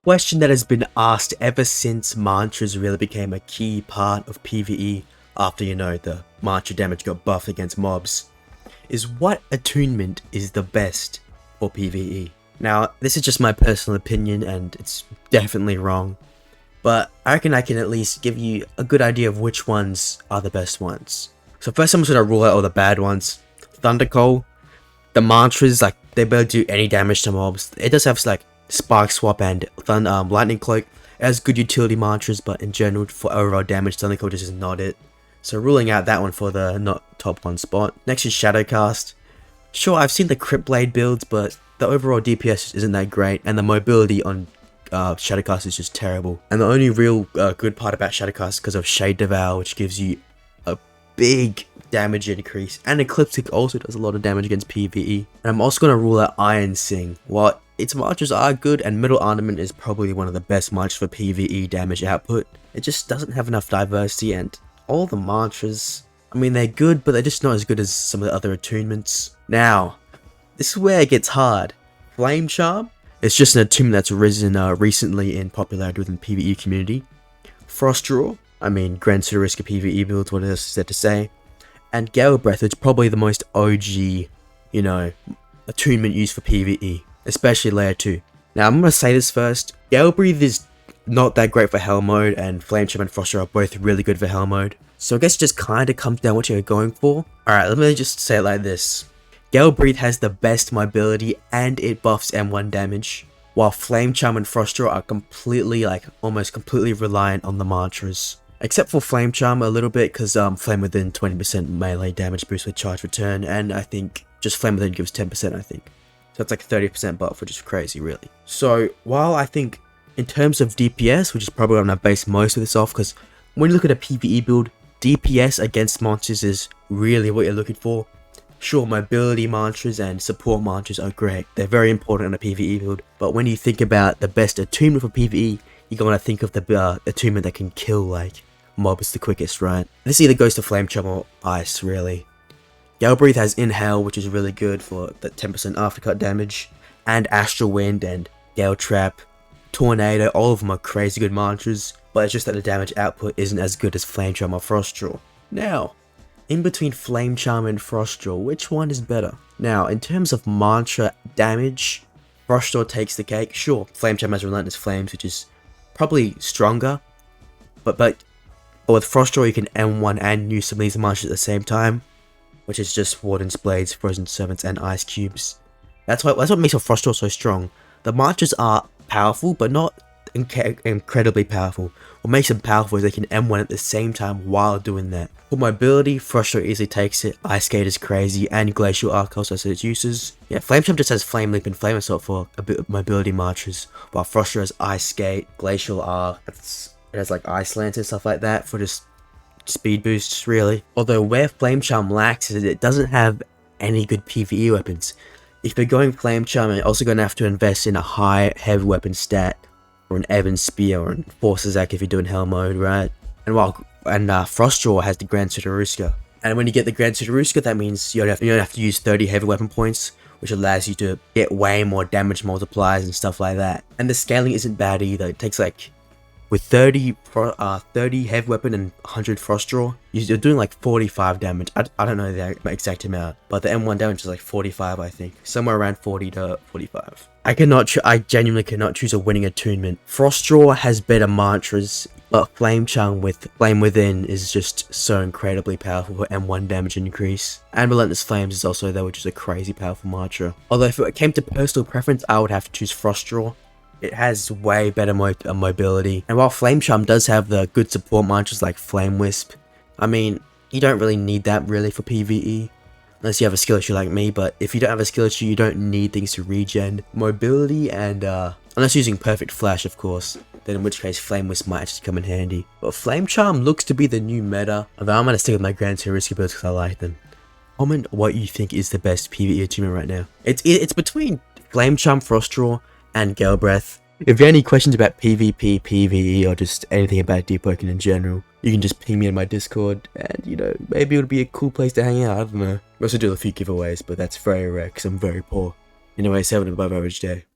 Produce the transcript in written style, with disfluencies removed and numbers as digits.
Question that has been asked ever since mantras really became a key part of PvE after, the mantra damage got buffed against mobs, is what attunement is the best for PvE. Now, this is just my personal opinion and it's definitely wrong, but I reckon I can at least give you a good idea of which ones are the best ones. So first I'm just going to rule out all the bad ones. Thundercoal, the mantras, they barely do any damage to mobs. It does have Spark Swap and Lightning Cloak. It has good utility mantras, but in general, for overall damage, Thundercoal just is not it. So ruling out that one for the not top one spot. Next is Shadowcast. Sure, I've seen the Crypt Blade builds, but the overall DPS isn't that great, and the mobility on Shadowcast is just terrible. And the only real good part about Shadowcast is because of Shade Devour, which gives you a big damage increase, and Ecliptic also does a lot of damage against PvE. And I'm also going to rule out Iron Sing. While its mantras are good, and Middle Armament is probably one of the best mantras for PvE damage output, it just doesn't have enough diversity, and all the mantras, I mean, they're good, but they're just not as good as some of the other attunements. Now, this is where it gets hard. Flame Charm, it's just an attunement that's risen recently in popularity within the PvE community. Frost Draw, I mean, grants the risk of PvE builds, what else is there to say? And Gale Breath, which is probably the most OG, attunement used for PvE, especially layer 2. Now, I'm going to say this first. Gale Breath is not that great for Hell mode, and Flame Charm and Frost Draw are both really good for Hell mode. So I guess it just kind of comes down what you're going for. Alright, let me just say it like this. Gale Breath has the best mobility and it buffs M1 damage, while Flame Charm and Frost Draw are completely, almost completely reliant on the mantras. Except for Flame Charm a little bit, because Flame Within 20% melee damage boost with charge return, and I think just Flame Within gives 10%, I think. So it's 30% buff, which is crazy, really. So while I think in terms of DPS, which is probably what I'm going to base most of this off, because when you look at a PvE build, DPS against monsters is really what you're looking for. Sure, mobility mantras and support mantras are great. They're very important in a PvE build, but when you think about the best attunement for PvE, you're going to think of the attunement that can kill, mobs the quickest, right? This either goes to Flame Charm or Ice, really. Gale Breath has Inhale, which is really good for that 10% aftercut damage, and Astral Wind and Gale Trap, Tornado, all of them are crazy good mantras, but it's just that the damage output isn't as good as Flame Charm or Frost Draw. Now, in between Flame Charm and Frost Draw, which one is better? Now, in terms of mantra damage, Frost Draw takes the cake. Sure, Flame Charm has Relentless Flames, which is probably stronger, but with Frost Draw you can M1 and use some of these mantras at the same time, which is just Warden's Blades, Frozen Servants, and Ice Cubes. That's what makes a Frost Draw so strong. The mantras are powerful, but not incredibly powerful. What makes them powerful is they can M1 at the same time while doing that. For mobility, Frost Draw easily takes it, Ice Skate is crazy, and Glacial Arc also has its uses. Yeah, Flame Charm just has Flame Leap and Flame Assault for a bit of mobility mantras, while Frost Draw has Ice Skate, Glacial Arc, it has Ice Lance and stuff like that for just speed boosts, really. Although where Flame Charm lacks is it doesn't have any good PvE weapons. If you're going Flame Charm, you're also going to have to invest in a high heavy weapon stat, or an Evan Spear, or an Forces Act if you're doing Hell mode, right? And Frost Draw has the Grand Sudaruska. And when you get the Grand Sudaruska, that means you don't have to use 30 heavy weapon points, which allows you to get way more damage multipliers and stuff like that. And the scaling isn't bad either. It takes with 30 heavy weapon and 100 Frost Draw, you're doing 45 damage. I don't know the exact amount, but the M1 damage is 45, I think. Somewhere around 40 to 45. I genuinely cannot choose a winning attunement. Frost Draw has better mantras, but Flame Charm with Flame Within is just so incredibly powerful for M1 damage increase. And Relentless Flames is also there, which is a crazy powerful mantra. Although if it came to personal preference, I would have to choose Frost Draw. It has way better mobility. And while Flame Charm does have the good support mantras like Flame Wisp, I mean, you don't really need that really for PvE. Unless you have a skill issue like me, but if you don't have a skill issue, you don't need things to regen. Mobility and, unless using Perfect Flash, of course, then in which case Flame Wisp might actually come in handy. But Flame Charm looks to be the new meta, although I'm going to stick with my Grand Sudaruska builds because I like them. Comment what you think is the best PvE attunement right now. It's between Flame Charm, Frost Draw, and Gale Breath. If you have any questions about PvP, PvE, or just anything about Deepwoken in general, you can just ping me in my Discord, and maybe it would be a cool place to hang out, I don't know. We also do a few giveaways, but that's very rare because I'm very poor. Anyway, 7 above average day.